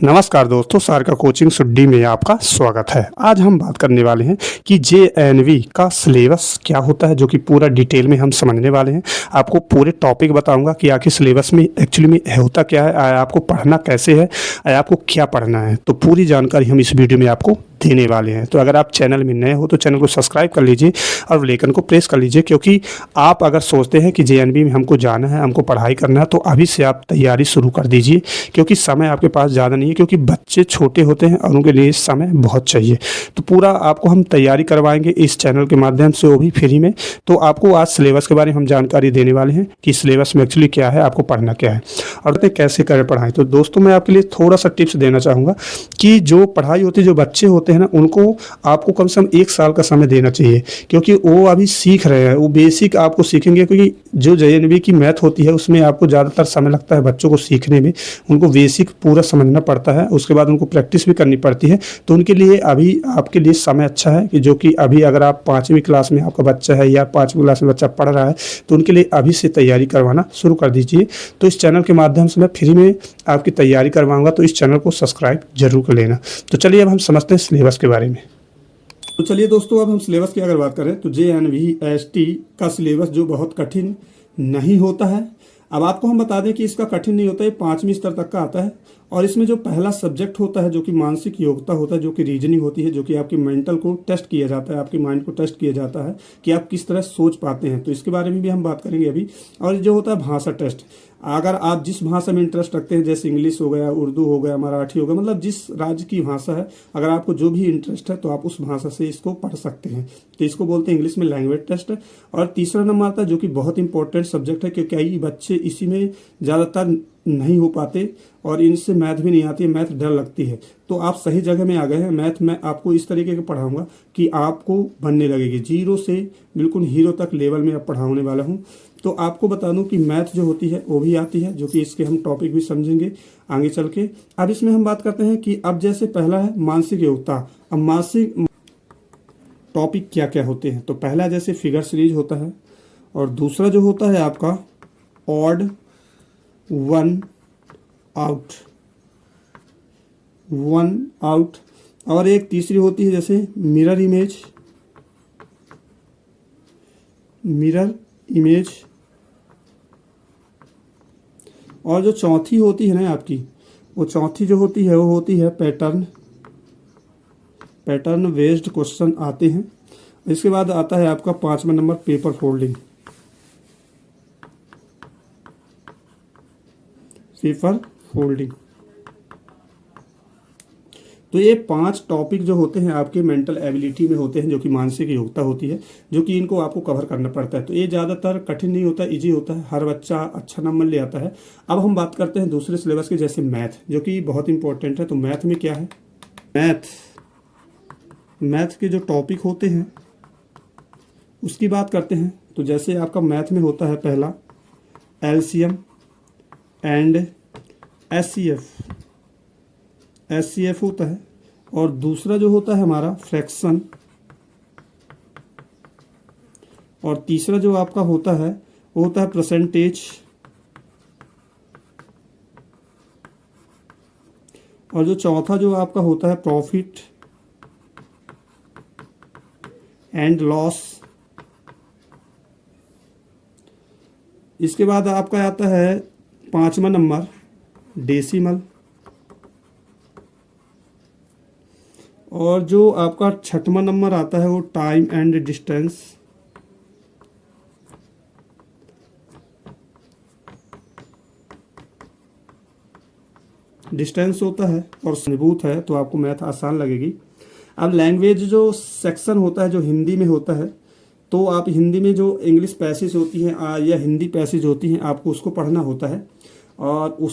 नमस्कार दोस्तों, सारका कोचिंग सुड्डी में आपका स्वागत है। आज हम बात करने वाले हैं कि जेएनवी का सिलेबस क्या होता है, जो कि पूरा डिटेल में हम समझने वाले हैं। आपको पूरे टॉपिक बताऊंगा कि आखिर सिलेबस में एक्चुअली में होता क्या है, आपको पढ़ना कैसे है, आपको क्या पढ़ना है। तो पूरी जानकारी हम इस वीडियो में आपको देने वाले हैं। तो अगर आप चैनल में नए हो तो चैनल को सब्सक्राइब कर लीजिए और बेल आइकन को प्रेस कर लीजिए, क्योंकि आप अगर सोचते हैं कि जेएनवी में हमको जाना है, हमको पढ़ाई करना है, तो अभी से आप तैयारी शुरू कर दीजिए, क्योंकि समय आपके पास ज़्यादा नहीं है, क्योंकि बच्चे छोटे होते हैं और उनके लिए समय बहुत चाहिए। तो पूरा आपको हम तैयारी करवाएंगे इस चैनल के माध्यम से, वो भी फ्री में। तो आपको आज सिलेबस के बारे में हम जानकारी देने वाले हैं कि सिलेबस में एक्चुअली क्या है, आपको पढ़ना क्या है और कैसे करें पढ़ाई। तो दोस्तों, मैं आपके लिए थोड़ा सा टिप्स देना चाहूँगा कि जो पढ़ाई होती है, जो बच्चे होते हैं ना, उनको आपको कम से कम 1 साल का समय देना चाहिए, क्योंकि वो अभी सीख रहे हैं। वो बेसिक आपको सीखेंगे, क्योंकि जो जेएनवी की मैथ होती है उसमें आपको ज़्यादातर समय लगता है बच्चों को सीखने में। उनको बेसिक पूरा समझना पड़ता है, उसके बाद उनको प्रैक्टिस भी करनी पड़ती है। तो उनके लिए अभी आपके लिए समय अच्छा है कि जो कि अभी अगर आप 5वीं क्लास में आपका बच्चा है या 5वीं क्लास में बच्चा पढ़ रहा है, तो उनके लिए अभी से तैयारी करवाना शुरू कर दीजिए। तो इस चैनल के माध्यम से मैं फ्री में आपकी तैयारी करवाऊंगा, तो इस चैनल को सब्सक्राइब जरूर कर लेना। तो चलिए अब हम समझते हैं सिलेबस के बारे में। तो चलिए दोस्तों, अब हम सिलेबस की अगर बात करें तो जेएनवीएसटी का सिलेबस जो बहुत कठिन नहीं होता है। अब आपको हम बता दें कि इसका कठिन नहीं होता है, 5वीं स्तर तक का आता है। और इसमें जो पहला सब्जेक्ट होता है, जो कि मानसिक योग्यता होता है, जो कि रीजनिंग होती है, जो कि आपकी मेंटल को टेस्ट किया जाता है, आपके माइंड को टेस्ट किया जाता है कि आप किस तरह सोच पाते हैं। तो इसके बारे में भी हम बात करेंगे अभी। और जो होता है भाषा टेस्ट, अगर आप जिस भाषा में इंटरेस्ट रखते हैं, जैसे इंग्लिश हो गया, उर्दू हो गया, मराठी हो गया, मतलब जिस राज्य की भाषा है, अगर आपको जो भी इंटरेस्ट है तो आप उस भाषा से इसको पढ़ सकते हैं। तो इसको बोलते हैं इंग्लिश में लैंग्वेज टेस्ट। और तीसरा नंबर आता है, जो कि बहुत इंपॉर्टेंट सब्जेक्ट है, क्योंकि कई बच्चे इसी में ज़्यादातर नहीं हो पाते और इनसे मैथ भी नहीं आती है, मैथ डर लगती है। तो आप सही जगह में आ गए हैं। मैथ मैं आपको इस तरीके से पढ़ाऊंगा कि आपको बनने लगेगी, 0 से बिल्कुल हीरो तक लेवल में अब पढ़ाने वाला हूँ। तो आपको बता दूं कि मैथ जो होती है वो भी आती है, जो कि इसके हम टॉपिक भी समझेंगे आगे चल के। अब इसमें हम बात करते हैं कि अब जैसे पहला है मानसिक योग्यता। अब मानसिक टॉपिक क्या क्या होते हैं, तो पहला जैसे फिगर सीरीज होता है, और दूसरा जो होता है आपका ऑड वन आउट, और एक तीसरी होती है जैसे मिरर इमेज। और जो चौथी होती है ना आपकी, वो चौथी जो होती है वो होती है पैटर्न बेस्ड क्वेश्चन आते हैं। इसके बाद आता है आपका 5वां नंबर पेपर फोल्डिंग। तो ये 5 टॉपिक जो होते हैं आपके मेंटल एबिलिटी में होते हैं, जो कि मानसिक योग्यता होती है, जो कि इनको आपको कवर करना पड़ता है। तो ये ज़्यादातर कठिन नहीं होता, इजी होता है, हर बच्चा अच्छा नंबर ले आता है। अब हम बात करते हैं दूसरे सिलेबस की, जैसे मैथ, जो कि बहुत इंपॉर्टेंट है। तो मैथ में क्या है, मैथ के जो टॉपिक होते हैं उसकी बात करते हैं। तो जैसे आपका मैथ में होता है पहला एलसीएम एंड एचसीएफ होता है, और दूसरा जो होता है हमारा फ्रैक्शन, और तीसरा जो आपका होता है वो होता है परसेंटेज, और जो चौथा जो आपका होता है प्रॉफिट एंड लॉस। इसके बाद आपका आता है 5वां नंबर डेसिमल, और जो आपका 6वां नंबर आता है वो टाइम एंड डिस्टेंस। होता है और मजबूत है, तो आपको मैथ आसान लगेगी। अब लैंग्वेज जो सेक्शन होता है, जो हिंदी में होता है, तो आप हिंदी में जो इंग्लिश पैसेज होती हैं या हिंदी पैसेज होती हैं, आपको उसको पढ़ना होता है। और उस